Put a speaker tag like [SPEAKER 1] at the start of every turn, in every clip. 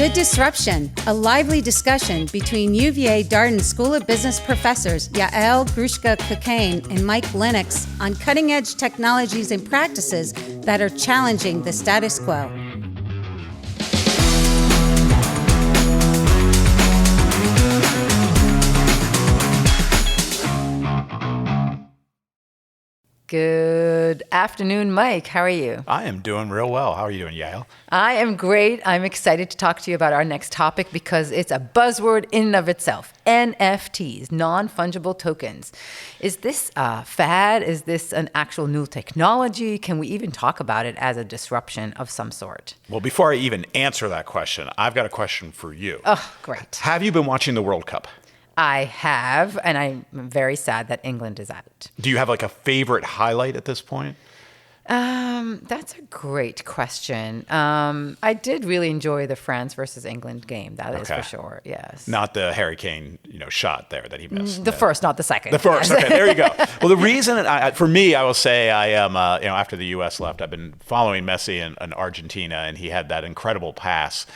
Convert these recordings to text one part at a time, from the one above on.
[SPEAKER 1] The Disruption, a lively discussion between UVA Darden School of Business professors Yael Grushka-Cocaine and Mike Lennox on cutting-edge technologies and practices that are challenging the status quo.
[SPEAKER 2] Good afternoon, Mike. How are you?
[SPEAKER 3] I am doing real well. How are you doing, Yael?
[SPEAKER 2] I am great. I'm excited to talk to you about our next topic because it's a buzzword in and of itself. NFTs, non-fungible tokens. Is this a fad? Is this an actual new technology? Can we even talk about it as a disruption of some sort?
[SPEAKER 3] Well, before I even answer that question, I've got a question for you.
[SPEAKER 2] Oh, great.
[SPEAKER 3] Have you been watching the World Cup?
[SPEAKER 2] I have, and I'm very sad that England is out.
[SPEAKER 3] Do you have like a favorite highlight at this point?
[SPEAKER 2] That's a great question. I did really enjoy the France versus England game. That is for sure. Yes.
[SPEAKER 3] Not the Harry Kane, shot there that he missed.
[SPEAKER 2] The first, not the second.
[SPEAKER 3] The first.
[SPEAKER 2] Yes.
[SPEAKER 3] Okay, there you go. Well, the reason, for me, I will say I am, after the U.S. left, I've been following Messi in Argentina, and he had that incredible pass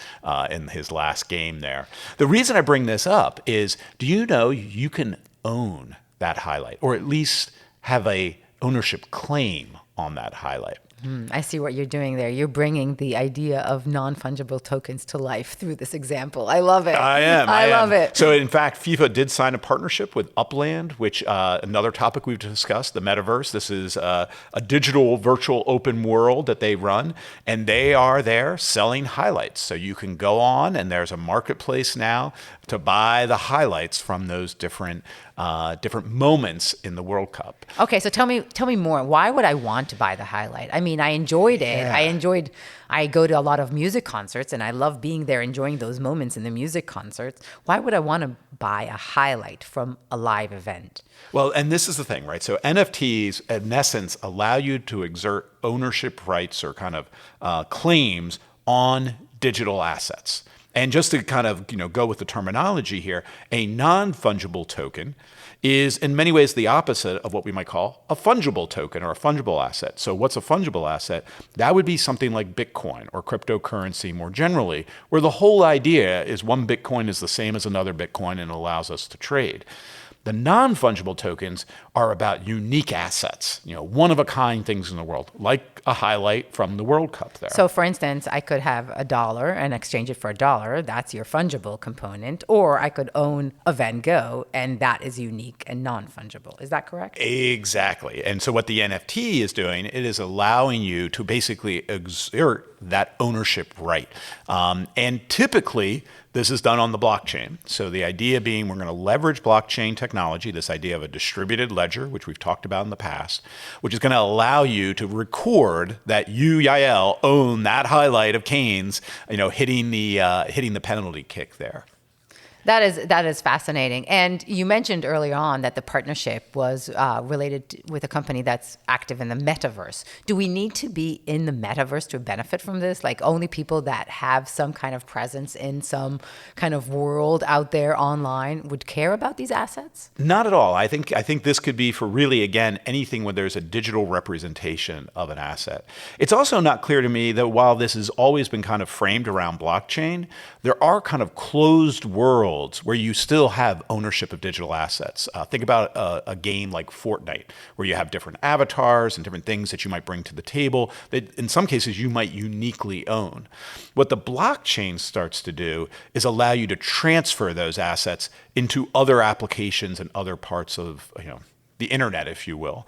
[SPEAKER 3] in his last game there. The reason I bring this up is, do you know you can own that highlight, or at least have a ownership claim on that highlight?
[SPEAKER 2] I see what you're doing there. You're bringing the idea of non-fungible tokens to life through this example. I love it. I love it.
[SPEAKER 3] So in fact, FIFA did sign a partnership with Upland, which another topic we've discussed, the metaverse. This is a digital virtual open world that they run, and they are there selling highlights. So you can go on, and there's a marketplace now to buy the highlights from those different moments in the World Cup.
[SPEAKER 2] Okay, so tell me more. Why would I want to buy the highlight? I mean, I enjoyed it.
[SPEAKER 3] Yeah.
[SPEAKER 2] I go to a lot of music concerts, and I love being there, enjoying those moments in the music concerts. Why would I want to buy a highlight from a live event?
[SPEAKER 3] Well, and this is the thing, right? So NFTs, in essence, allow you to exert ownership rights or kind of claims on digital assets. And just to kind of go with the terminology here, a non-fungible token is in many ways the opposite of what we might call a fungible token or a fungible asset. So what's a fungible asset? That would be something like Bitcoin or cryptocurrency more generally, where the whole idea is one Bitcoin is the same as another Bitcoin and allows us to trade. The non-fungible tokens are about unique assets, one-of-a-kind things in the world, like a highlight from the World Cup there.
[SPEAKER 2] So, for instance, I could have $1 and exchange it for $1. That's your fungible component. Or I could own a Van Gogh, and that is unique and non-fungible. Is that correct?
[SPEAKER 3] Exactly. And so what the NFT is doing, it is allowing you to basically exert that ownership right. And typically, this is done on the blockchain. So the idea being we're going to leverage blockchain technology, this idea of a distributed ledger, which we've talked about in the past, which is going to allow you to record that you, Yael, own that highlight of Kane's, hitting the penalty kick there.
[SPEAKER 2] That is fascinating. And you mentioned earlier on that the partnership was related with a company that's active in the metaverse. Do we need to be in the metaverse to benefit from this? Like only people that have some kind of presence in some kind of world out there online would care about these assets?
[SPEAKER 3] Not at all. I think this could be for really, again, anything where there's a digital representation of an asset. It's also not clear to me that while this has always been kind of framed around blockchain, there are kind of closed worlds where you still have ownership of digital assets. Think about a game like Fortnite, where you have different avatars and different things that you might bring to the table that in some cases you might uniquely own. What the blockchain starts to do is allow you to transfer those assets into other applications and other parts of, the internet, if you will.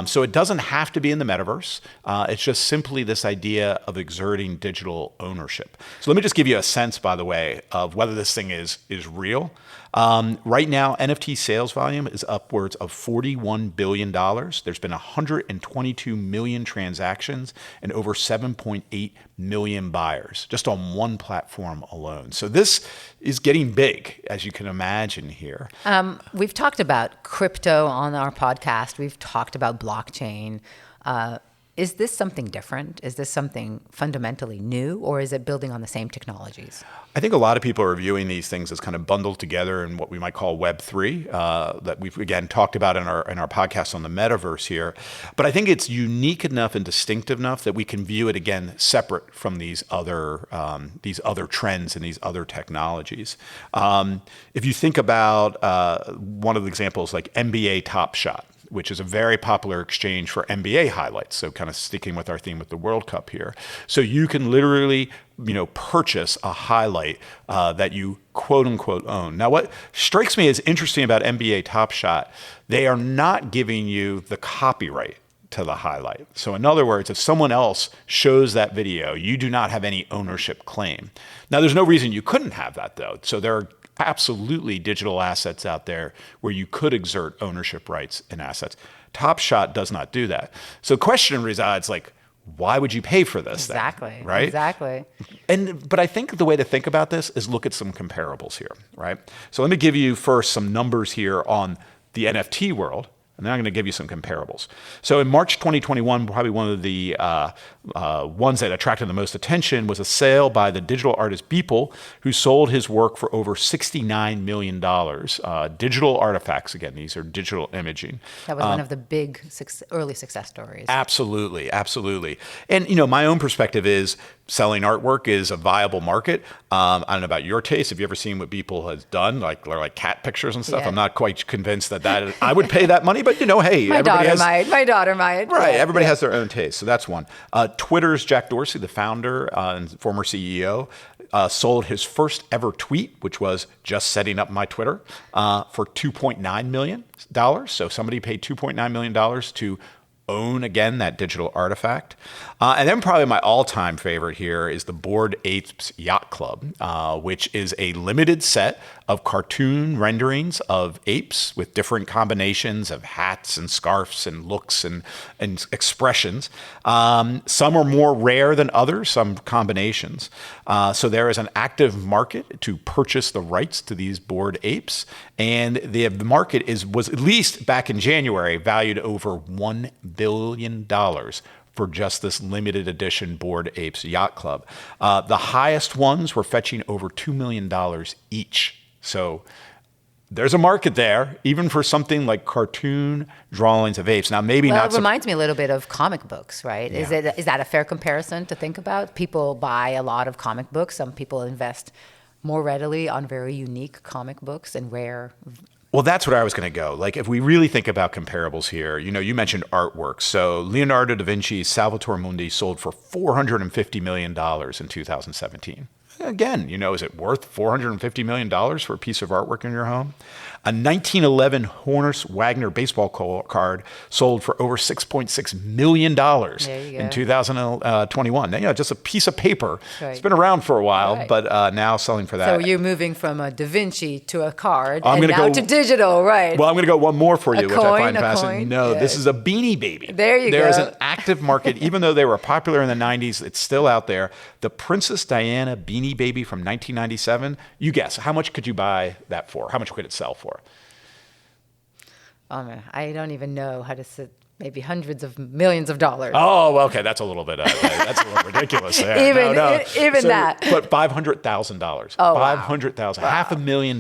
[SPEAKER 3] So it doesn't have to be in the metaverse. It's just simply this idea of exerting digital ownership. So let me just give you a sense, by the way, of whether this thing is real. Right now, NFT sales volume is upwards of $41 billion. There's been 122 million transactions and over 7.8 million buyers just on one platform alone. So this is getting big, as you can imagine here.
[SPEAKER 2] We've talked about crypto on our podcast. We've talked about blockchain. Is this something different? Is this something fundamentally new, or is it building on the same technologies?
[SPEAKER 3] I think a lot of people are viewing these things as kind of bundled together in what we might call Web3, that we've again talked about in our podcast on the metaverse here. But I think it's unique enough and distinctive enough that we can view it again separate from these other trends and these other technologies. If you think about one of the examples like NBA Top Shot, which is a very popular exchange for NBA highlights. So kind of sticking with our theme with the World Cup here. So you can literally, purchase a highlight that you quote unquote own. Now, what strikes me as interesting about NBA Top Shot, they are not giving you the copyright to the highlight. So in other words, if someone else shows that video, you do not have any ownership claim. Now, there's no reason you couldn't have that though. So there are absolutely digital assets out there where you could exert ownership rights in assets. Top Shot does not do that. So the question resides like, why would you pay for this
[SPEAKER 2] Exactly.
[SPEAKER 3] thing, right?
[SPEAKER 2] Exactly.
[SPEAKER 3] But I think the way to think about this is look at some comparables here, right? So let me give you first some numbers here on the NFT world, and then I'm going to give you some comparables. So in March 2021, probably one of the ones that attracted the most attention was a sale by the digital artist Beeple, who sold his work for over $69 million. Digital artifacts, again, these are digital imaging.
[SPEAKER 2] That was one of the big early success stories.
[SPEAKER 3] Absolutely, absolutely. And, my own perspective is selling artwork is a viable market. I don't know about your taste. Have you ever seen what Beeple has done, like cat pictures and stuff?
[SPEAKER 2] Yeah.
[SPEAKER 3] I'm not quite convinced that I would pay that money, but hey,
[SPEAKER 2] My daughter might.
[SPEAKER 3] Right,
[SPEAKER 2] Yeah.
[SPEAKER 3] everybody has their own taste, so that's one. Twitter's Jack Dorsey, the founder and former CEO, sold his first ever tweet, which was just setting up my Twitter, for $2.9 million. So somebody paid $2.9 million to own, again, that digital artifact. And then probably my all-time favorite here is the Bored Apes Yacht Club, which is a limited set of cartoon renderings of apes with different combinations of hats and scarves and looks and expressions. Some are more rare than others, some combinations. So there is an active market to purchase the rights to these Bored Apes. And the market was, at least back in January, valued over $1 billion for just this limited edition Bored Apes Yacht Club. The highest ones were fetching over $2 million each. So there's a market there, even for something like cartoon drawings of apes. Now, maybe not.
[SPEAKER 2] It reminds me a little bit of comic books, right?
[SPEAKER 3] Yeah.
[SPEAKER 2] Is that a fair comparison to think about? People buy a lot of comic books. Some people invest more readily on very unique comic books and rare.
[SPEAKER 3] Well, that's where I was going to go. Like, if we really think about comparables here, you mentioned artwork. So Leonardo da Vinci's Salvator Mundi sold for $450 million in 2017. Again, is it worth $450 million for a piece of artwork in your home? A 1911 Honus Wagner baseball card sold for over $6.6 million in 2021. Now, just a piece of paper.
[SPEAKER 2] Right.
[SPEAKER 3] It's been around for a while,
[SPEAKER 2] Right.
[SPEAKER 3] but now selling for that.
[SPEAKER 2] So you're moving from a Da Vinci to a card
[SPEAKER 3] I'm
[SPEAKER 2] and
[SPEAKER 3] gonna
[SPEAKER 2] now
[SPEAKER 3] go-
[SPEAKER 2] to digital, right?
[SPEAKER 3] Well, I'm going to go one more for you, which I find
[SPEAKER 2] a
[SPEAKER 3] fascinating.
[SPEAKER 2] coin?
[SPEAKER 3] No,
[SPEAKER 2] Yeah.
[SPEAKER 3] this is a Beanie Baby.
[SPEAKER 2] There you
[SPEAKER 3] There
[SPEAKER 2] go.
[SPEAKER 3] is an active market, even though they were popular in the 90s, it's still out there. The Princess Diana Beanie Baby from 1997. You guess, how much could you buy that for? How much could it sell for?
[SPEAKER 2] Oh man, I don't even know how to sit. Maybe hundreds of millions of dollars.
[SPEAKER 3] Oh, well, okay, that's a little bit ridiculous there.
[SPEAKER 2] Even that.
[SPEAKER 3] But $500,000.
[SPEAKER 2] Oh, wow.
[SPEAKER 3] $500,000,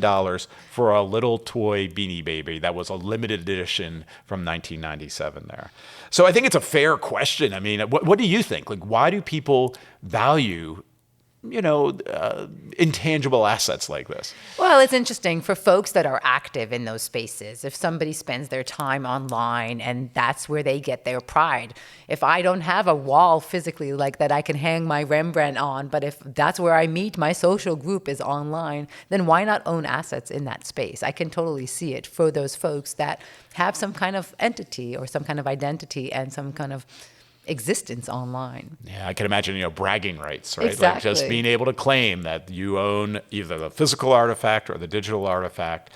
[SPEAKER 3] $500,000 for a little toy Beanie Baby that was a limited edition from 1997 there. So I think it's a fair question. I mean, what do you think? Like, why do people value intangible assets like this?
[SPEAKER 2] Well, it's interesting for folks that are active in those spaces. If somebody spends their time online and that's where they get their pride. If I don't have a wall physically like that I can hang my Rembrandt on, but if that's where I meet my social group is online, then why not own assets in that space? I can totally see it for those folks that have some kind of entity or some kind of identity and some kind of existence online.
[SPEAKER 3] Yeah, I can imagine, bragging rights, right?
[SPEAKER 2] Exactly.
[SPEAKER 3] Like just being able to claim that you own either the physical artifact or the digital artifact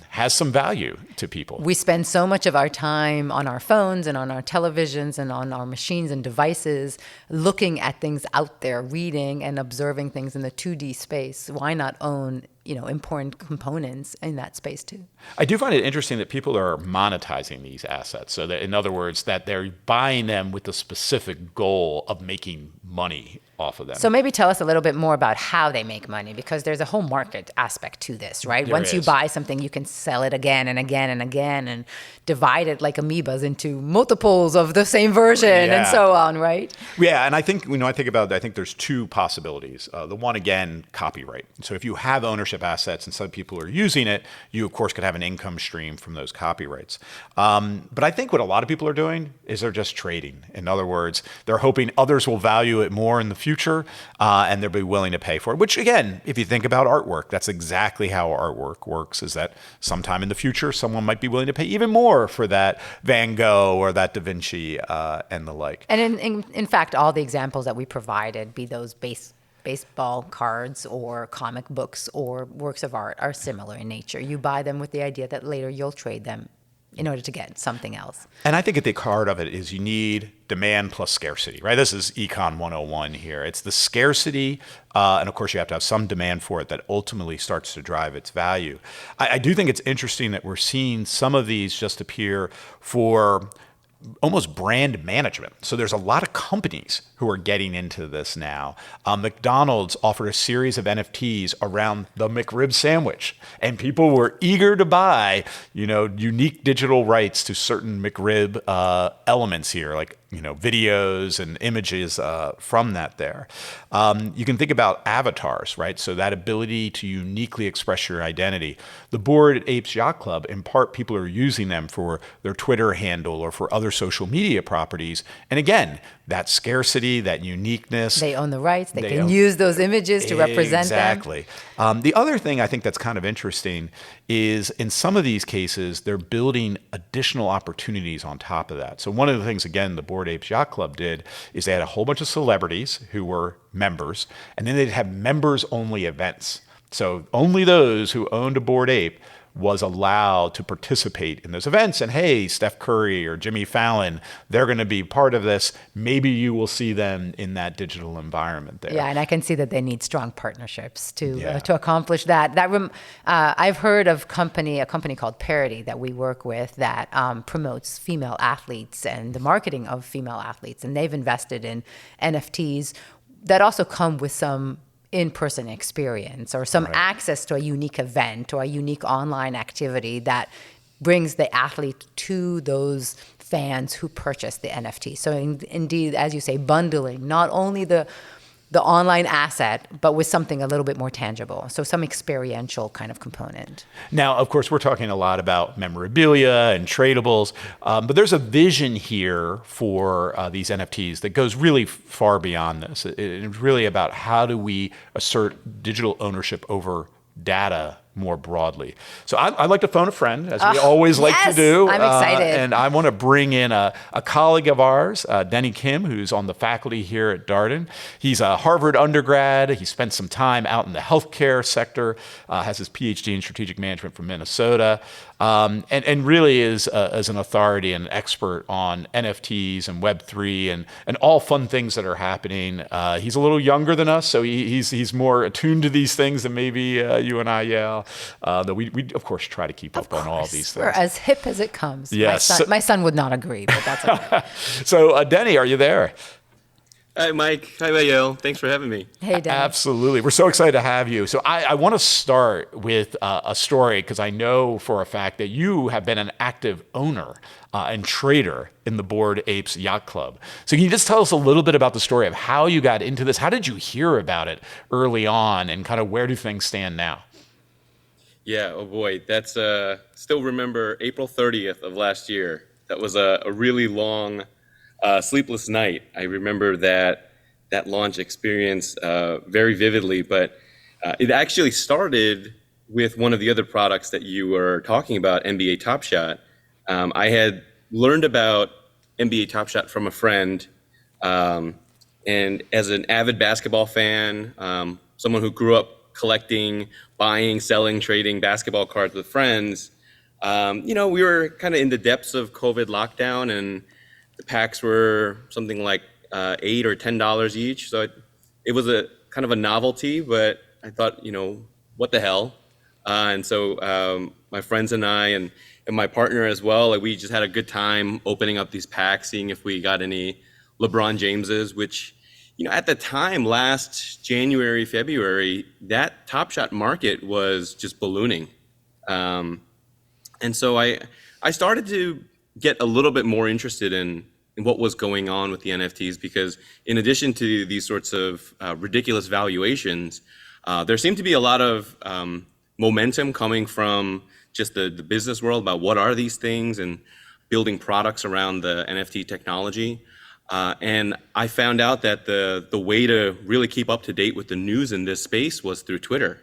[SPEAKER 3] has some value to people.
[SPEAKER 2] We spend so much of our time on our phones and on our televisions and on our machines and devices looking at things out there, reading and observing things in the 2D space. Why not own important components in that space too.
[SPEAKER 3] I do find it interesting that people are monetizing these assets. So that, in other words, that they're buying them with the specific goal of making money off of them.
[SPEAKER 2] So maybe tell us a little bit more about how they make money, because there's a whole market aspect to this, right?
[SPEAKER 3] There
[SPEAKER 2] Once you
[SPEAKER 3] is.
[SPEAKER 2] buy something, you can sell it again and again and again and divide it like amoebas into multiples of the same version and so on, right?
[SPEAKER 3] Yeah, and I think, I think there's two possibilities. The one, again, copyright. So if you have ownership assets and some people are using it, you, of course, could have an income stream from those copyrights. But I think what a lot of people are doing is they're just trading. In other words, they're hoping others will value it more in the future, and they'll be willing to pay for it. Which, again, if you think about artwork, that's exactly how artwork works, is that sometime in the future, someone might be willing to pay even more for that Van Gogh or that Da Vinci and the like.
[SPEAKER 2] And in fact, all the examples that we provided, be those baseball cards or comic books or works of art, are similar in nature. You buy them with the idea that later you'll trade them in order to get something else.
[SPEAKER 3] And I think at the heart of it is you need demand plus scarcity, right? This is Econ 101 here. It's the scarcity, and of course you have to have some demand for it that ultimately starts to drive its value. I do think it's interesting that we're seeing some of these just appear for almost brand management. So there's a lot of companies who are getting into this now. McDonald's offered a series of NFTs around the McRib sandwich, and people were eager to buy, unique digital rights to certain McRib elements here, like videos and images from that there. You can think about avatars, right? So that ability to uniquely express your identity. The Bored Apes Yacht Club, in part, people are using them for their Twitter handle or for other social media properties. And again, that scarcity, that uniqueness.
[SPEAKER 2] They own the rights. They can use those images to represent them.
[SPEAKER 3] Exactly. The other thing I think that's kind of interesting is in some of these cases, they're building additional opportunities on top of that. So one of the things, again, the Bored Apes Yacht Club did is they had a whole bunch of celebrities who were members, and then they'd have members-only events. So only those who owned a Bored Ape was allowed to participate in those events. And hey, Steph Curry or Jimmy Fallon, they're going to be part of this. Maybe you will see them in that digital environment there.
[SPEAKER 2] Yeah, and I can see that they need strong partnerships to accomplish that. I've heard of a company called Parity that we work with that promotes female athletes and the marketing of female athletes. And they've invested in NFTs that also come with some in-person experience or some access to a unique event or a unique online activity that brings the athlete to those fans who purchase the NFT. So indeed, as you say, bundling not only the online asset, but with something a little bit more tangible. So some experiential kind of component.
[SPEAKER 3] Now, of course, we're talking a lot about memorabilia and tradables, but there's a vision here for these NFTs that goes really far beyond this. It's really about how do we assert digital ownership over data more broadly. So I'd like to phone a friend, as we always like to do.
[SPEAKER 2] I'm excited.
[SPEAKER 3] And I want to bring in a colleague of ours, Dennie Kim, who's on the faculty here at Darden. He's a Harvard undergrad. He spent some time out in the healthcare sector, has his PhD in strategic management from Minnesota, and really is an authority and an expert on NFTs and Web3 and all fun things that are happening. He's a little younger than us, so he's more attuned to these things than maybe you and I, Yael. Though we of course try to keep up on all these things.
[SPEAKER 2] We're as hip as it comes.
[SPEAKER 3] Yes.
[SPEAKER 2] My son would not agree, but that's okay.
[SPEAKER 3] So Dennie, are you there?
[SPEAKER 4] Hi, Mike. Hi, Yael. Thanks for having me.
[SPEAKER 2] Hey, Dennie.
[SPEAKER 3] Absolutely. We're so excited to have you. So I want to start with a story because I know for a fact that you have been an active owner and trader in the Bored Apes Yacht Club. So can you just tell us a little bit about the story of how you got into this? How did you hear about it early on, and kind of where do things stand now?
[SPEAKER 4] Yeah, oh boy. That's still remember April 30th of last year. That was a really long sleepless night. I remember that launch experience very vividly, but it actually started with one of the other products that you were talking about, NBA Top Shot. I had learned about NBA Top Shot from a friend, and as an avid basketball fan, someone who grew up collecting, buying, selling, trading basketball cards with friends, we were kind of in the depths of COVID lockdown, and the packs were something like $8 or $10 each. So it was a kind of a novelty, but I thought, what the hell? And so my friends and I and my partner as well, like, we just had a good time opening up these packs, seeing if we got any LeBron Jameses, which, at the time, last January, February, that Top Shot market was just ballooning. And so I started to get a little bit more interested in what was going on with the NFTs, because in addition to these sorts of ridiculous valuations, there seemed to be a lot of momentum coming from just the business world about what are these things and building products around the NFT technology. And I found out that the way to really keep up to date with the news in this space was through Twitter.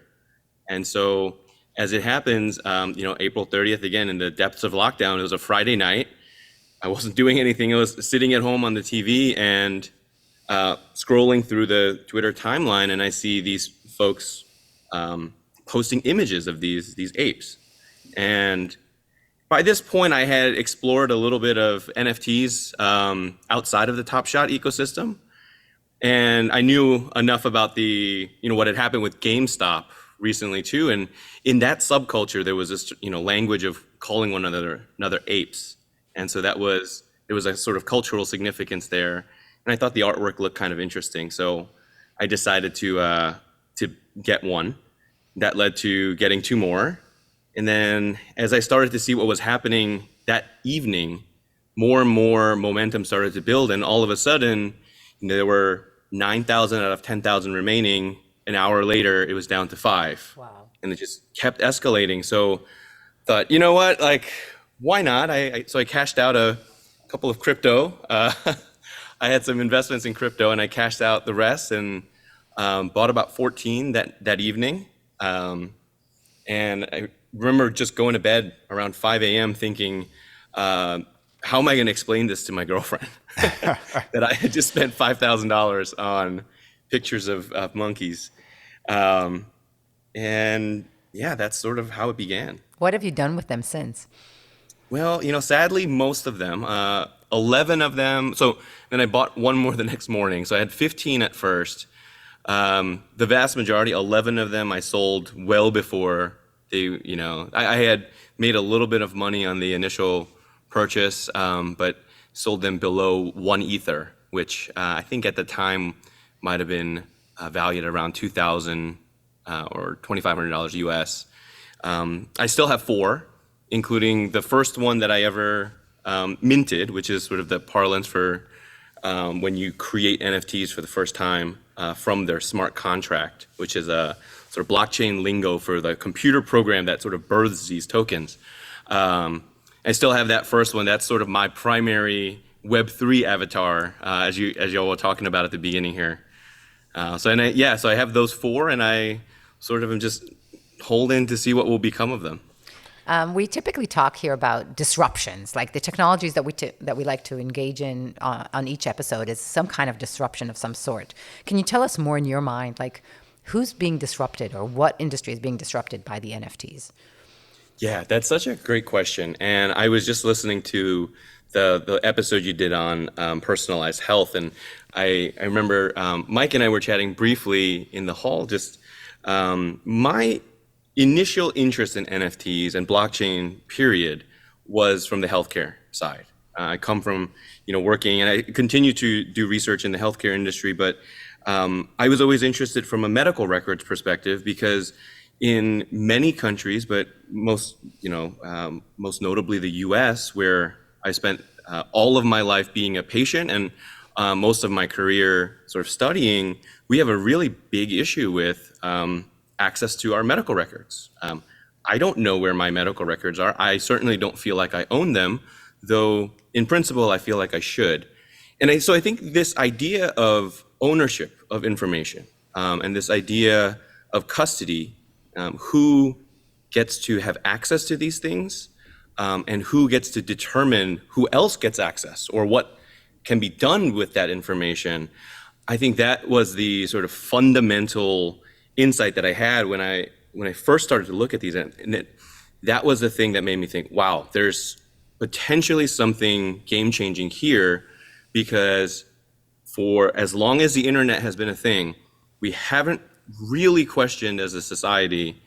[SPEAKER 4] And so as it happens, April 30th, again, in the depths of lockdown, it was a Friday night. I wasn't doing anything. I was sitting at home on the TV and scrolling through the Twitter timeline, and I see these folks posting images of these apes. And by this point, I had explored a little bit of NFTs outside of the Top Shot ecosystem, and I knew enough about what had happened with GameStop recently too. And in that subculture, there was this language of calling one another apes, and so there was a sort of cultural significance there. And I thought the artwork looked kind of interesting, so I decided to get one. That led to getting two more. And then as I started to see what was happening that evening, more and more momentum started to build. And all of a sudden, there were 9,000 out of 10,000 remaining. An hour later, it was down to 5.
[SPEAKER 2] Wow.
[SPEAKER 4] And it just kept escalating. So thought, you know what, why not? So I cashed out a couple of crypto. I had some investments in crypto, and I cashed out the rest and bought about 14 that evening. And I remember just going to bed around 5 a.m. thinking, how am I going to explain this to my girlfriend? That I had just spent $5,000 on pictures of monkeys. And yeah, that's sort of how it began.
[SPEAKER 2] What have you done with them since?
[SPEAKER 4] Well, sadly, most of them, 11 of them. So then I bought one more the next morning. So I had 15 at first. The vast majority, 11 of them, I sold well before they, I had made a little bit of money on the initial purchase, but sold them below 1 Ether, which I think at the time might have been valued at around $2,000 or $2,500 US. I still have 4, including the first one that I ever minted, which is sort of the parlance for when you create NFTs for the first time from their smart contract, which is a sort of blockchain lingo for the computer program that sort of births these tokens. I still have that first one. That's sort of my primary Web3 avatar, as y'all were talking about at the beginning here. So I have those 4, and I sort of am just holding to see what will become of them.
[SPEAKER 2] We typically talk here about disruptions, like the technologies that we like to engage in on each episode is some kind of disruption of some sort. Can you tell us more in your mind, like who's being disrupted or what industry is being disrupted by the NFTs?
[SPEAKER 4] Yeah, that's such a great question. And I was just listening to the episode you did on personalized health. And I remember Mike and I were chatting briefly in the hall. Just my initial interest in NFTs and blockchain, period, was from the healthcare side. I come from, working, and I continue to do research in the healthcare industry, but I was always interested from a medical records perspective, because in many countries, but most notably the US, where I spent all of my life being a patient and most of my career sort of studying, we have a really big issue with access to our medical records. I don't know where my medical records are. I certainly don't feel like I own them, though in principle I feel like I should. And so I think this idea of ownership of information and this idea of custody, who gets to have access to these things, and who gets to determine who else gets access or what can be done with that information. I think that was the sort of fundamental insight that I had when I first started to look at these, and that was the thing that made me think, wow, there's potentially something game-changing here, because for as long as the internet has been a thing, we haven't really questioned as a society,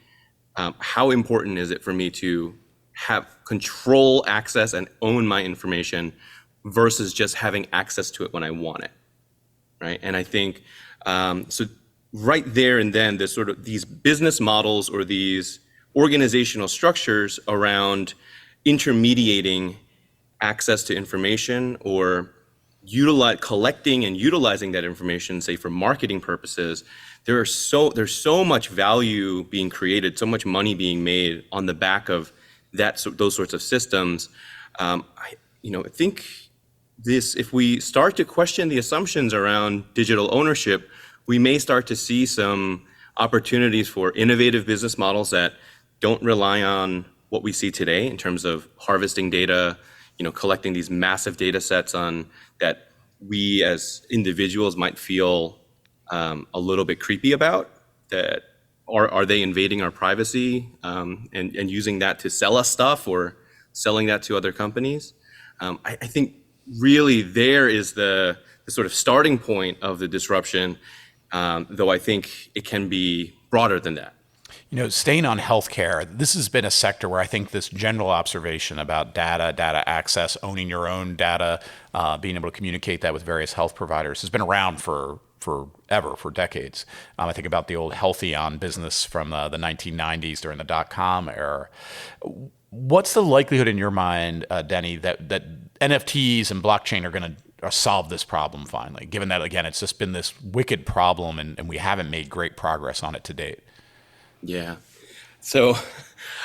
[SPEAKER 4] how important is it for me to have control, access, and own my information versus just having access to it when I want it, right? And I think, so right there and then, there's sort of these business models or these organizational structures around intermediating access to information or collecting and utilizing that information, say for marketing purposes. There's so much value being created, so much money being made on the back of those sorts of systems. I think if we start to question the assumptions around digital ownership, we may start to see some opportunities for innovative business models that don't rely on what we see today in terms of harvesting data, collecting these massive data sets on that we as individuals might feel a little bit creepy about. That are they invading our privacy and using that to sell us stuff or selling that to other companies? I think really there is the sort of starting point of the disruption, though I think it can be broader than that.
[SPEAKER 3] Staying on healthcare, this has been a sector where I think this general observation about data access, owning your own data, being able to communicate that with various health providers has been around for decades. I think about the old Healthion business from the 1990s during the dot-com era. What's the likelihood in your mind, Dennie, that NFTs and blockchain are going to solve this problem finally, given that, again, it's just been this wicked problem and we haven't made great progress on it to date?
[SPEAKER 4] Yeah. So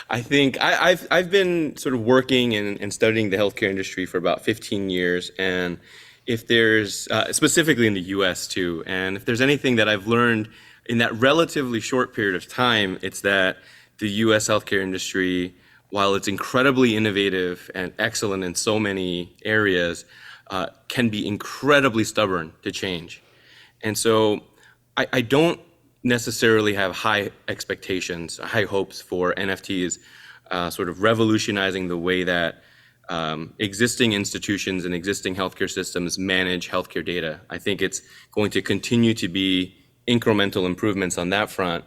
[SPEAKER 4] I think I've been sort of working and studying the healthcare industry for about 15 years. And if there's, specifically in the US too, and if there's anything that I've learned in that relatively short period of time, it's that the US healthcare industry, while it's incredibly innovative and excellent in so many areas, can be incredibly stubborn to change. And so I don't necessarily have high expectations, high hopes for NFTs sort of revolutionizing the way that existing institutions and existing healthcare systems manage healthcare data. I think it's going to continue to be incremental improvements on that front.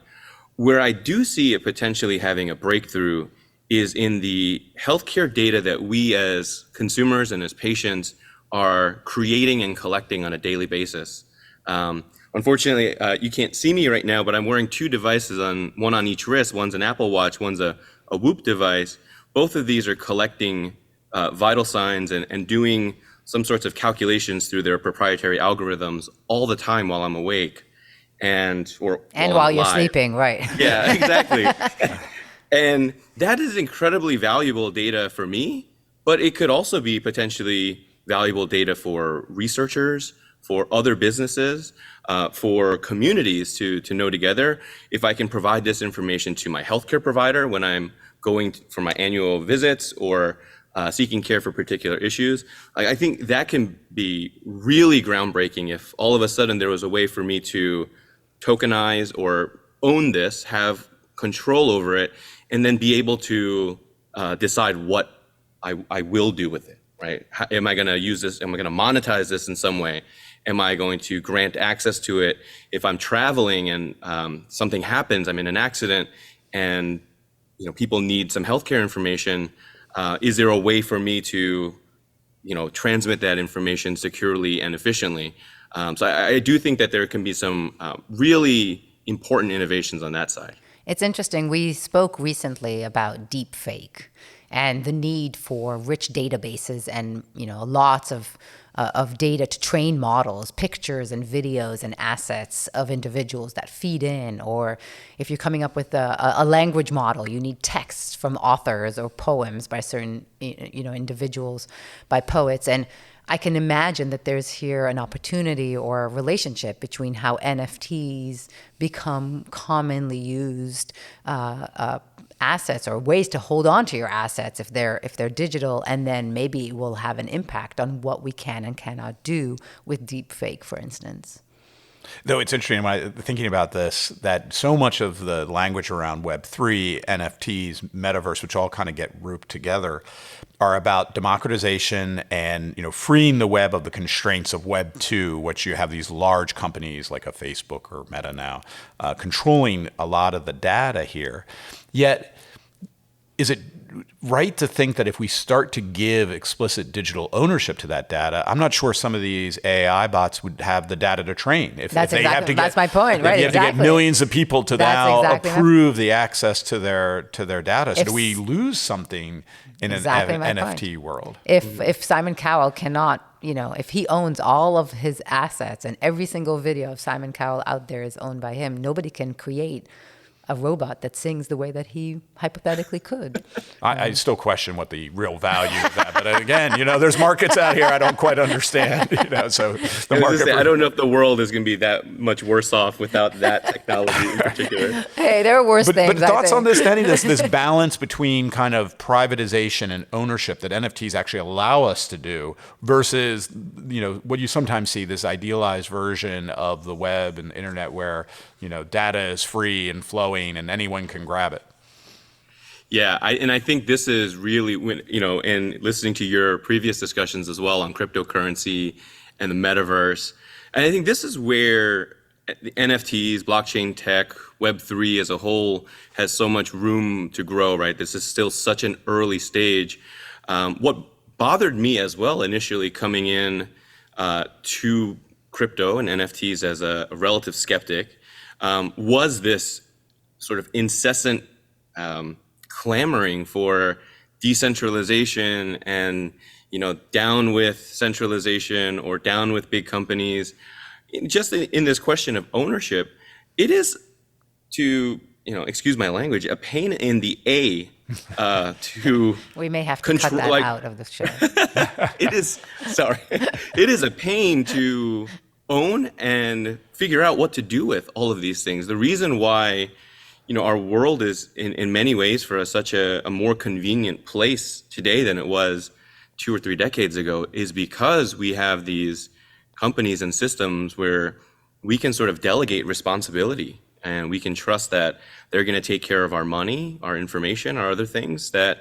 [SPEAKER 4] Where I do see it potentially having a breakthrough is in the healthcare data that we as consumers and as patients are creating and collecting on a daily basis. Unfortunately, you can't see me right now, but I'm wearing two devices, one on each wrist. One's an Apple Watch, one's a Whoop device. Both of these are collecting vital signs and doing some sorts of calculations through their proprietary algorithms all the time while I'm awake and
[SPEAKER 2] while you're sleeping, right?
[SPEAKER 4] Yeah, exactly. And that is incredibly valuable data for me, but it could also be potentially valuable data for researchers, for other businesses, for communities to know together. If I can provide this information to my healthcare provider when I'm going for my annual visits or seeking care for particular issues, I think that can be really groundbreaking if all of a sudden there was a way for me to tokenize or own this, have control over it, and then be able to decide what I will do with it, right? Am I going to use this? Am I going to monetize this in some way? Am I going to grant access to it if I'm traveling and something happens, I'm in an accident, and people need some healthcare information? Is there a way for me to transmit that information securely and efficiently? So I do think that there can be some really important innovations on that side.
[SPEAKER 2] It's interesting. We spoke recently about deep fake and the need for rich databases and lots of data to train models, pictures and videos and assets of individuals that feed in. Or if you're coming up with a language model, you need texts from authors or poems by certain individuals, by poets. And I can imagine that there's here an opportunity or a relationship between how NFTs become commonly used assets or ways to hold on to your assets if they're digital, and then maybe it will have an impact on what we can and cannot do with deep fake, for instance.
[SPEAKER 3] Though it's interesting when thinking about this, that so much of the language around Web3, NFTs, metaverse, which all kind of get grouped together, are about democratization and freeing the web of the constraints of Web 2, which you have these large companies like a Facebook or Meta now controlling a lot of the data here. Yet, is it right to think that if we start to give explicit digital ownership to that data, I'm not sure some of these AI bots would have the data to train.
[SPEAKER 2] That's my point, right?
[SPEAKER 3] You have to get millions of people to approve the access to their data. So do we lose something in an NFT world?
[SPEAKER 2] If Simon Cowell cannot, if he owns all of his assets and every single video of Simon Cowell out there is owned by him, nobody can create a robot that sings the way that he hypothetically could.
[SPEAKER 3] I still question what the real value of that. But again, there's markets out here I don't quite understand. So the market.
[SPEAKER 4] I don't know if the world is going to be that much worse off without that technology in particular.
[SPEAKER 2] Hey, there are worse things.
[SPEAKER 3] But thoughts on this, Dennie? This balance between kind of privatization and ownership that NFTs actually allow us to do versus what you sometimes see, this idealized version of the web and the internet where data is free and flowing and anyone can grab it.
[SPEAKER 4] Yeah, I think this is really and listening to your previous discussions as well on cryptocurrency and the metaverse, and I think this is where the NFTs, blockchain tech, Web3 as a whole has so much room to grow, right? This is still such an early stage. What bothered me as well initially coming in to crypto and NFTs as a relative skeptic was this sort of incessant clamoring for decentralization and down with centralization or down with big companies. Just in this question of ownership, it is, to excuse my language, a pain in the to
[SPEAKER 2] we may have to
[SPEAKER 4] control,
[SPEAKER 2] cut that out of the show.
[SPEAKER 4] It is a pain to own and figure out what to do with all of these things. The reason why our world is in many ways for such a more convenient place today than it was 2 or 3 decades ago is because we have these companies and systems where we can sort of delegate responsibility and we can trust that they're going to take care of our money, our information, our other things that,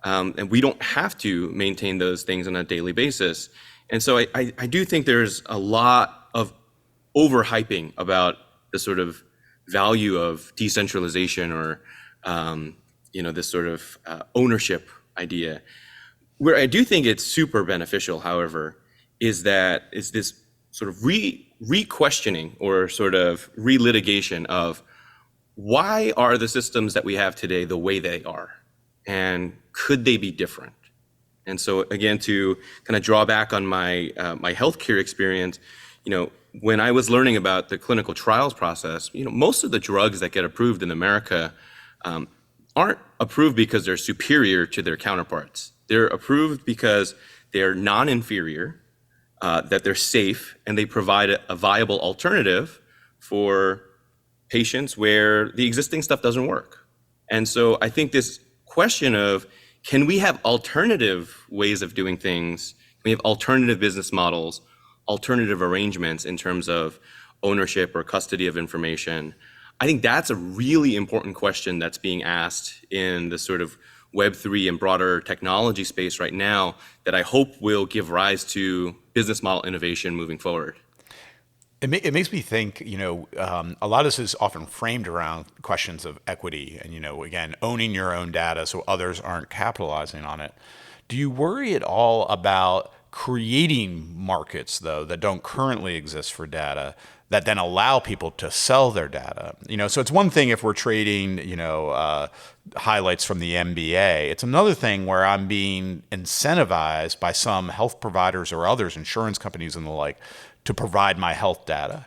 [SPEAKER 4] and we don't have to maintain those things on a daily basis. And so I do think there's a lot of overhyping about the sort of value of decentralization or this sort of ownership idea. Where I do think it's super beneficial, however, is this sort of re-questioning or sort of re-litigation of why are the systems that we have today the way they are, and could they be different? And so again, to kind of draw back on my my healthcare experience, when I was learning about the clinical trials process, most of the drugs that get approved in America aren't approved because they're superior to their counterparts. They're approved because they're non-inferior, that they're safe, and they provide a viable alternative for patients where the existing stuff doesn't work. And so I think this question of, can we have alternative ways of doing things? Can we have alternative business models, alternative arrangements in terms of ownership or custody of information? I think that's a really important question that's being asked in the sort of Web3 and broader technology space right now that I hope will give rise to business model innovation moving forward.
[SPEAKER 3] It makes me think, a lot of this is often framed around questions of equity and, again, owning your own data so others aren't capitalizing on it. Do you worry at all about creating markets, though, that don't currently exist for data that then allow people to sell their data? So it's one thing if we're trading, highlights from the NBA. It's another thing where I'm being incentivized by some health providers or others, insurance companies and the like, to provide my health data.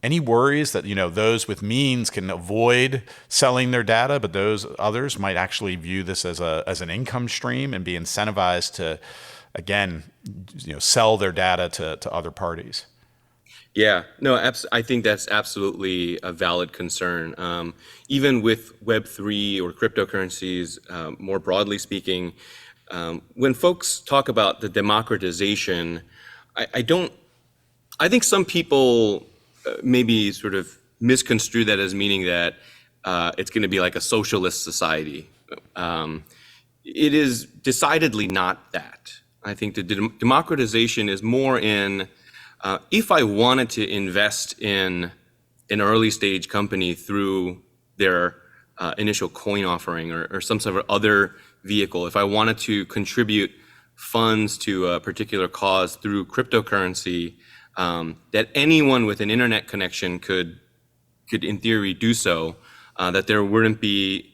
[SPEAKER 3] Any worries that those with means can avoid selling their data, but those others might actually view this as an income stream and be incentivized to, again, sell their data to other parties?
[SPEAKER 4] Yeah, no, I think that's absolutely a valid concern. Even with Web3 or cryptocurrencies, more broadly speaking, when folks talk about the democratization, I think some people maybe sort of misconstrue that as meaning that it's going to be like a socialist society. It is decidedly not that. I think the democratization is more in, if I wanted to invest in an early stage company through their initial coin offering or some sort of other vehicle, if I wanted to contribute funds to a particular cause through cryptocurrency, that anyone with an internet connection could in theory do so, that there wouldn't be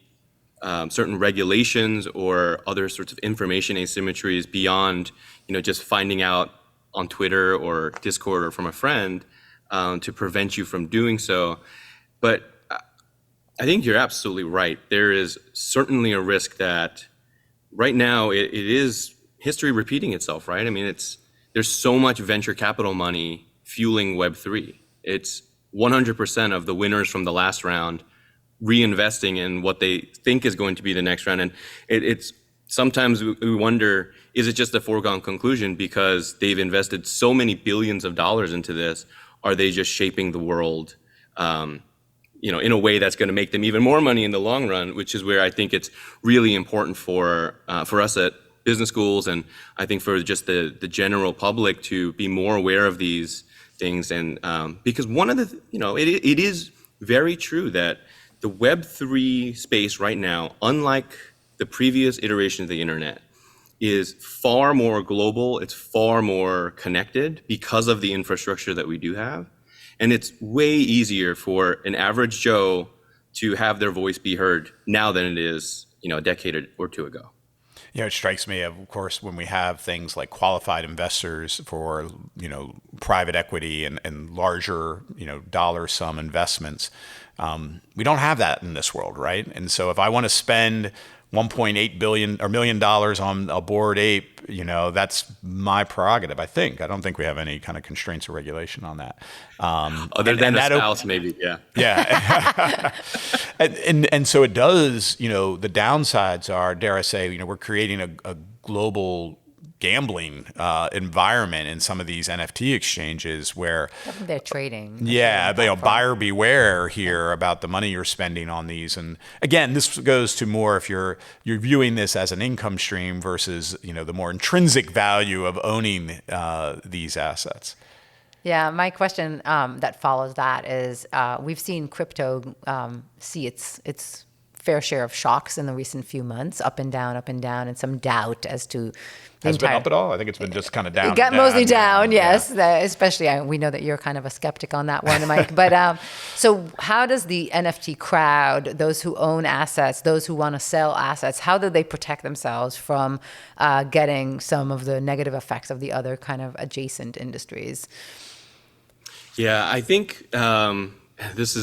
[SPEAKER 4] certain regulations or other sorts of information asymmetries beyond, just finding out on Twitter or Discord or from a friend to prevent you from doing so. But I think you're absolutely right. There is certainly a risk that right now it is history repeating itself, right? I mean, there's so much venture capital money fueling Web3. It's 100% of the winners from the last round reinvesting in what they think is going to be the next round. And it's sometimes we wonder, is it just a foregone conclusion because they've invested so many billions of dollars into this? Are they just shaping the world, in a way that's going to make them even more money in the long run? Which is where I think it's really important for us at business schools, and I think for just the general public to be more aware of these things. And because one of the, it is very true that the Web3 space right now, unlike the previous iteration of the internet, is far more global. It's far more connected because of the infrastructure that we do have. And it's way easier for an average Joe to have their voice be heard now than it is, a decade or two ago.
[SPEAKER 3] It strikes me, of course, when we have things like qualified investors for, private equity and larger, dollar sum investments. We don't have that in this world, right? And so if I want to spend $1.8 billion or $1 million on a Bored Ape, that's my prerogative, I think. I don't think we have any kind of constraints or regulation on that.
[SPEAKER 4] Other than a spouse, maybe, yeah.
[SPEAKER 3] Yeah. and so it does, the downsides are, dare I say, we're creating a global gambling environment in some of these NFT exchanges where
[SPEAKER 2] they're trading.
[SPEAKER 3] Yeah, buyer beware here about the money you're spending on these. And again, this goes to more if you're viewing this as an income stream versus the more intrinsic value of owning these assets.
[SPEAKER 2] Yeah, my question that follows that is we've seen crypto see its fair share of shocks in the recent few months, up and down, and some doubt as to
[SPEAKER 3] Has it been up at all? I think it's been just kind of down.
[SPEAKER 2] It got mostly down, yes. Yeah. Especially, we know that you're kind of a skeptic on that one, Mike. But so how does the NFT crowd, those who own assets, those who want to sell assets, how do they protect themselves from getting some of the negative effects of the other kind of adjacent industries?
[SPEAKER 4] Yeah, I think this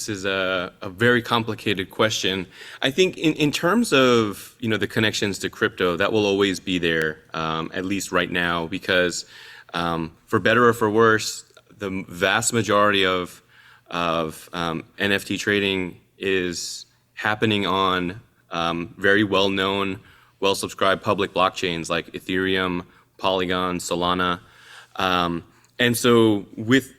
[SPEAKER 4] is a very complicated question. I think in terms of the connections to crypto, that will always be there, at least right now, because for better or for worse, the vast majority of NFT trading is happening on very well-known, well-subscribed public blockchains like Ethereum, Polygon, Solana. And so with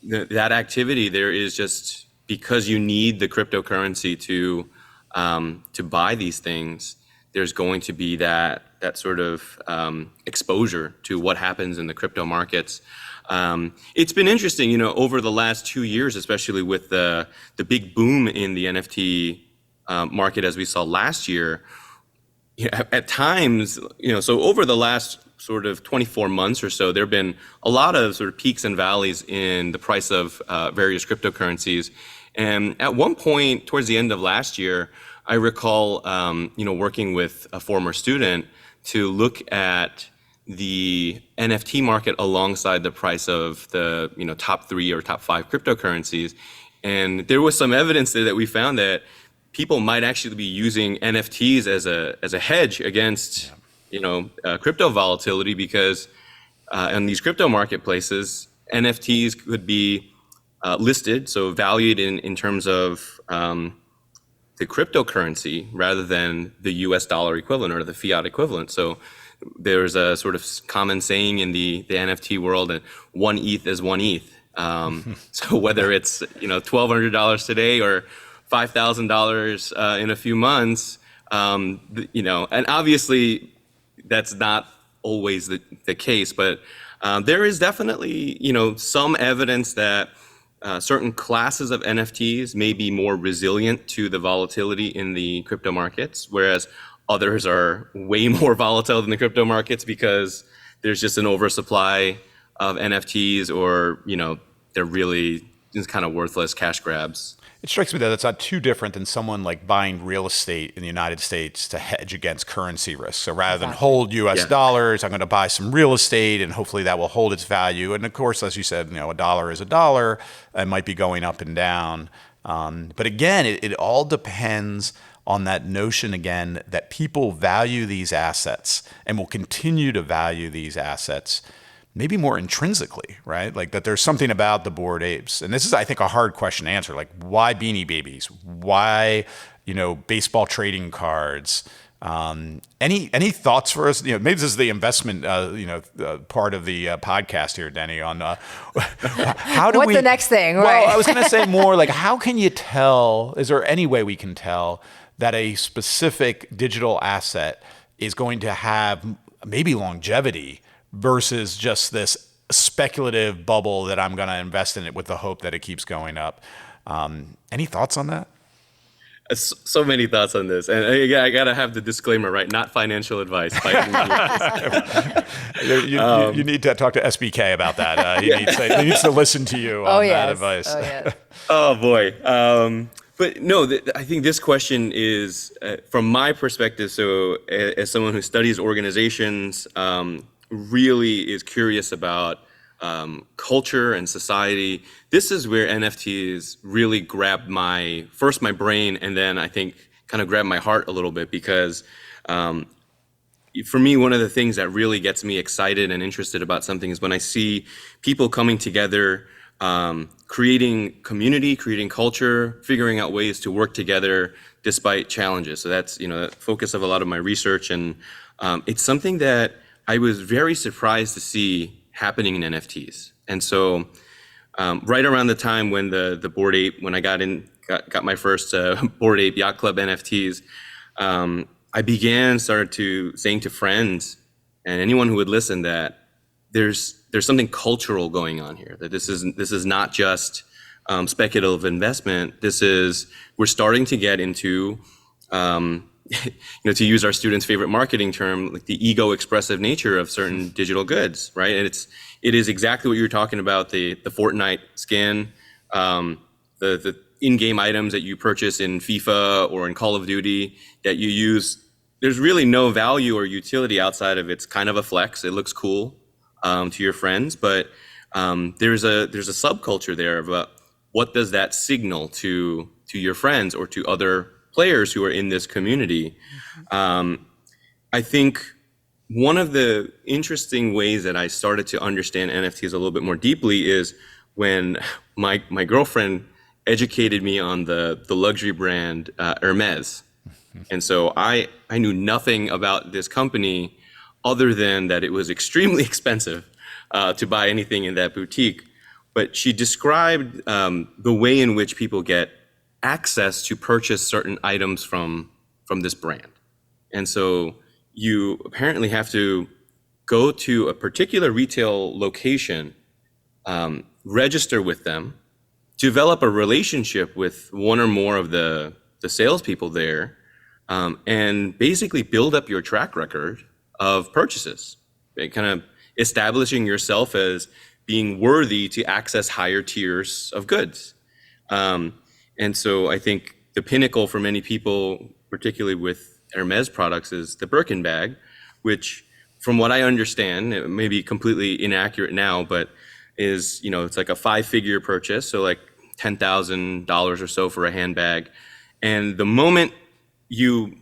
[SPEAKER 4] that activity, there is just, because you need the cryptocurrency to buy these things, there's going to be that sort of exposure to what happens in the crypto markets. It's been interesting, over the last 2 years, especially with the big boom in the NFT market as we saw last year. At times, so over the last sort of 24 months or so, there have been a lot of sort of peaks and valleys in the price of various cryptocurrencies. And at one point, towards the end of last year, I recall, working with a former student to look at the NFT market alongside the price of the, top 3 or top 5 cryptocurrencies. And there was some evidence there that we found that people might actually be using NFTs as a hedge against, crypto volatility, because in these crypto marketplaces, NFTs could be listed, so valued in terms of the cryptocurrency rather than the US dollar equivalent or the fiat equivalent. So there's a sort of common saying in the NFT world that 1 ETH is 1 ETH. So whether it's $1,200 today or $5,000 in a few months, and obviously that's not always the case, but there is definitely some evidence that certain classes of NFTs may be more resilient to the volatility in the crypto markets, whereas others are way more volatile than the crypto markets because there's just an oversupply of NFTs, or they're really just kind of worthless cash grabs.
[SPEAKER 3] It strikes me that it's not too different than someone like buying real estate in the United States to hedge against currency risk. So rather than hold US dollars, I'm going to buy some real estate and hopefully that will hold its value. And of course, as you said, a dollar is a dollar. It might be going up and down. But again, it all depends on that notion again that people value these assets and will continue to value these assets maybe more intrinsically, right? Like that there's something about the Bored Apes. And this is, I think, a hard question to answer. Like, why Beanie Babies? Why, baseball trading cards? Any thoughts for us? Maybe this is the investment, part of the podcast here, Dennie, on how do
[SPEAKER 2] What's the next thing, right?
[SPEAKER 3] Well, I was going to say more like, how can you tell, is there any way we can tell that a specific digital asset is going to have maybe longevity versus just this speculative bubble that I'm going to invest in it with the hope that it keeps going up? Any thoughts on that?
[SPEAKER 4] So many thoughts on this. And I got to have the disclaimer, right? Not financial advice.
[SPEAKER 3] You need to talk to SBK about that. He needs to listen to you on that advice.
[SPEAKER 2] Oh, yes.
[SPEAKER 4] Oh, boy. But no, I think this question is, from my perspective, so as someone who studies organizations, really is curious about culture and society. This is where NFTs really grabbed my brain, and then I think kind of grabbed my heart a little bit, because for me, one of the things that really gets me excited and interested about something is when I see people coming together, creating community, creating culture, figuring out ways to work together despite challenges. So that's the focus of a lot of my research, and it's something that I was very surprised to see happening in NFTs. And so right around the time when the Bored Ape, when I got my first Bored Ape Yacht Club NFTs, I started saying to friends and anyone who would listen that there's something cultural going on here, that this is not just speculative investment. We're starting to get into to use our students' favorite marketing term, like the ego expressive nature of certain digital goods, right? And it is exactly what you were talking about, the Fortnite skin, the in-game items that you purchase in FIFA or in Call of Duty that you use. There's really no value or utility outside of it's kind of a flex. It looks cool to your friends, but there's a subculture there about what does that signal to your friends or to other players who are in this community. I think one of the interesting ways that I started to understand NFTs a little bit more deeply is when my girlfriend educated me on the luxury brand Hermes. And so I knew nothing about this company other than that it was extremely expensive to buy anything in that boutique. But she described the way in which people get access to purchase certain items from this brand. And so you apparently have to go to a particular retail location, register with them, develop a relationship with one or more of the salespeople there, and basically build up your track record of purchases, kind of establishing yourself as being worthy to access higher tiers of goods. And so I think the pinnacle for many people, particularly with Hermes products, is the Birkin bag, which from what I understand, it may be completely inaccurate now, but is, it's like a 5-figure purchase. So like $10,000 or so for a handbag. And the moment you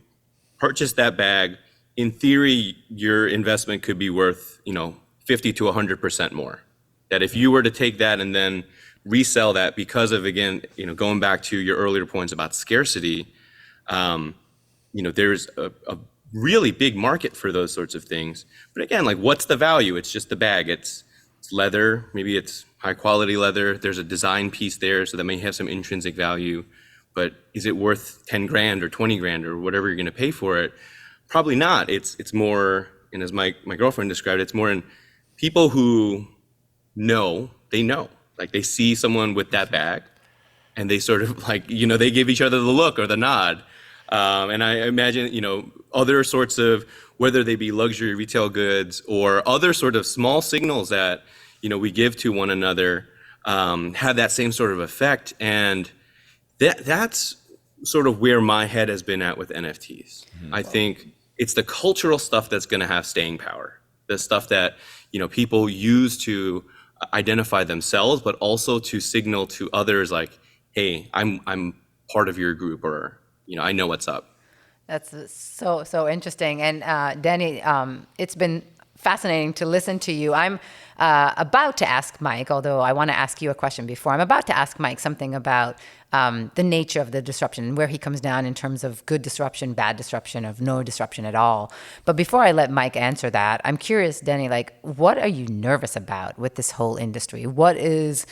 [SPEAKER 4] purchase that bag, in theory, your investment could be worth, 50 to 100% more. That if you were to take that and then resell that because of, again, going back to your earlier points about scarcity, there's a really big market for those sorts of things. But again, like, what's the value? It's just the bag. It's It's leather, maybe it's high quality leather. There's a design piece there, so that may have some intrinsic value. But is it worth 10 grand or 20 grand or whatever you're going to pay for it? Probably not. It's more, and as my girlfriend described it, it's more in people who they know. Like they see someone with that bag and they sort of like, they give each other the look or the nod. And I imagine, other sorts of, whether they be luxury retail goods or other sort of small signals that, we give to one another, have that same sort of effect. And that's sort of where my head has been at with NFTs. Mm-hmm. I think it's the cultural stuff that's going to have staying power. The stuff that, people use to identify themselves, but also to signal to others like, hey, I'm part of your group, or, I know what's up.
[SPEAKER 2] That's so interesting. And Dennie, it's been fascinating to listen to you. I'm about to ask Mike, although I want to ask you a question before. I'm about to ask Mike something about the nature of the disruption and where he comes down in terms of good disruption, bad disruption, of no disruption at all. But before I let Mike answer that, I'm curious, Dennie, like, what are you nervous about with this whole industry? What is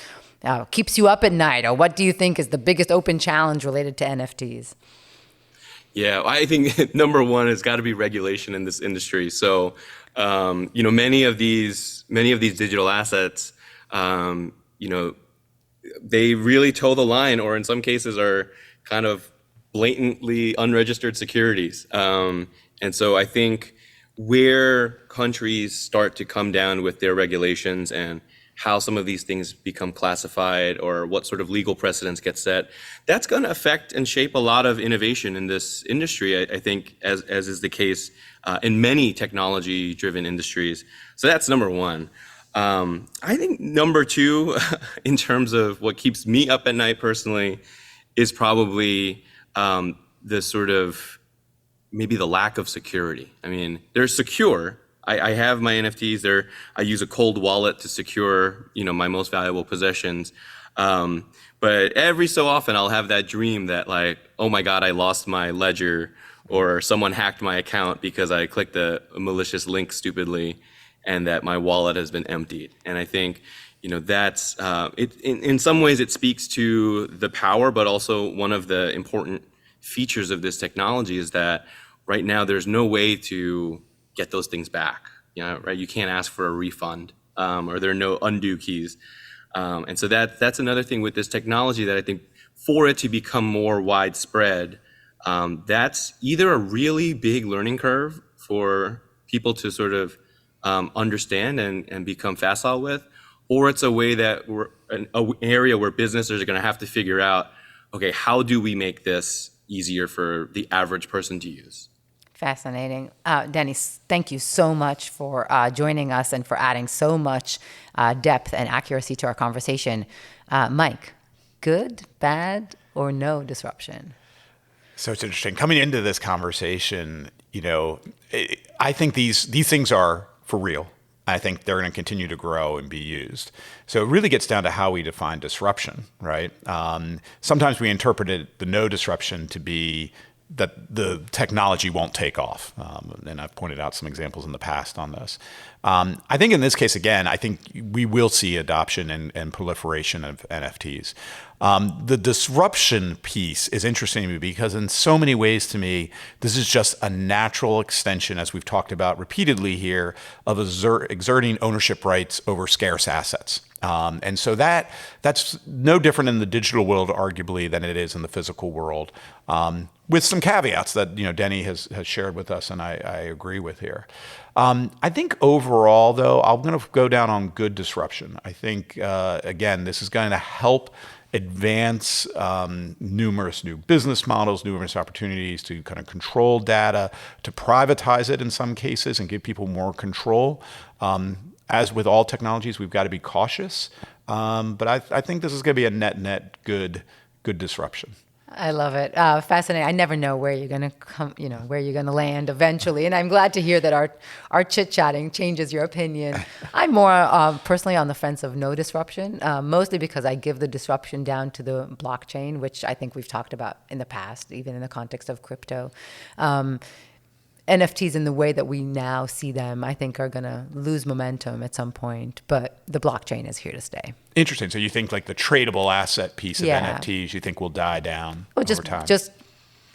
[SPEAKER 2] keeps you up at night, or what do you think is the biggest open challenge related to NFTs?
[SPEAKER 4] Yeah, I think number one has got to be regulation in this industry. So, many of these digital assets, they really toe the line, or in some cases are kind of blatantly unregistered securities. And so I think where countries start to come down with their regulations and how some of these things become classified or what sort of legal precedents get set, that's going to affect and shape a lot of innovation in this industry, I think, as is the case in many technology-driven industries. So that's number one. I think number two, in terms of what keeps me up at night personally, is probably the sort of maybe the lack of security. I mean, they're secure. I have my NFTs there. I use a cold wallet to secure, my most valuable possessions. But every so often I'll have that dream that like, oh my God, I lost my ledger, or someone hacked my account because I clicked a malicious link stupidly, and that my wallet has been emptied. And I think, that's it. In some ways, it speaks to the power, but also one of the important features of this technology is that right now there's no way to get those things back. Right? You can't ask for a refund, or there are no undo keys. And so that's another thing with this technology that I think for it to become more widespread, that's either a really big learning curve for people to sort of understand and become facile with, or it's a way that we're an area where businesses are going to have to figure out, okay, how do we make this easier for the average person to use?
[SPEAKER 2] Fascinating. Dennie, thank you so much for joining us and for adding so much depth and accuracy to our conversation. Mike, good, bad, or no disruption?
[SPEAKER 3] So it's interesting. Coming into this conversation, I think these things are for real. I think they're going to continue to grow and be used. So it really gets down to how we define disruption, right? Sometimes we interpreted the no disruption to be that the technology won't take off. And I've pointed out some examples in the past on this. I think in this case, again, I think we will see adoption and proliferation of NFTs. The disruption piece is interesting to me because in so many ways to me, this is just a natural extension, as we've talked about repeatedly here, of exerting ownership rights over scarce assets. And so that's no different in the digital world, arguably, than it is in the physical world, with some caveats that Dennie has shared with us, and I agree with here. I think overall, though, I'm going to go down on good disruption. I think, again, this is going to help advance numerous new business models, numerous opportunities to kind of control data, to privatize it in some cases and give people more control. As with all technologies, we've got to be cautious. But I think this is going to be a net good disruption.
[SPEAKER 2] I love it. Fascinating. I never know where you're going to come, where you're going to land eventually. And I'm glad to hear that our chit-chatting changes your opinion. I'm more personally on the fence of no disruption, mostly because I give the disruption down to the blockchain, which I think we've talked about in the past, even in the context of crypto. NFTs in the way that we now see them, I think, are going to lose momentum at some point. But the blockchain is here to stay.
[SPEAKER 3] Interesting. So you think like the tradable asset piece of
[SPEAKER 2] Yeah.
[SPEAKER 3] NFTs, you think will die down
[SPEAKER 2] Well,
[SPEAKER 3] over time?
[SPEAKER 2] just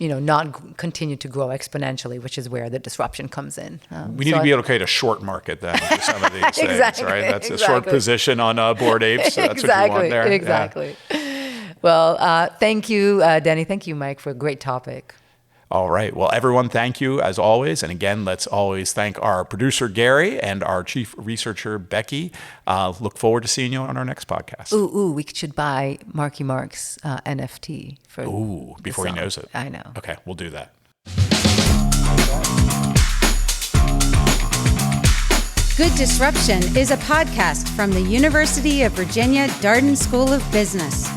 [SPEAKER 2] not continue to grow exponentially, which is where the disruption comes in.
[SPEAKER 3] We need to be able to create a short market then for some of these things,
[SPEAKER 2] Exactly,
[SPEAKER 3] right? That's a short
[SPEAKER 2] exactly.
[SPEAKER 3] position on Bored Apes. So that's what you want there. Yeah.
[SPEAKER 2] Exactly. Well, thank you, Dennie. Thank you, Mike, for a great topic.
[SPEAKER 3] All right. Well, everyone, thank you as always. And again, let's always thank our producer, Gary, and our chief researcher, Becky. Look forward to seeing you on our next podcast.
[SPEAKER 2] We should buy Marky Mark's NFT for
[SPEAKER 3] Before he
[SPEAKER 2] song.
[SPEAKER 3] knows it.
[SPEAKER 2] I know.
[SPEAKER 3] Okay, we'll do that.
[SPEAKER 1] Good Disruption is a podcast from the University of Virginia Darden School of Business.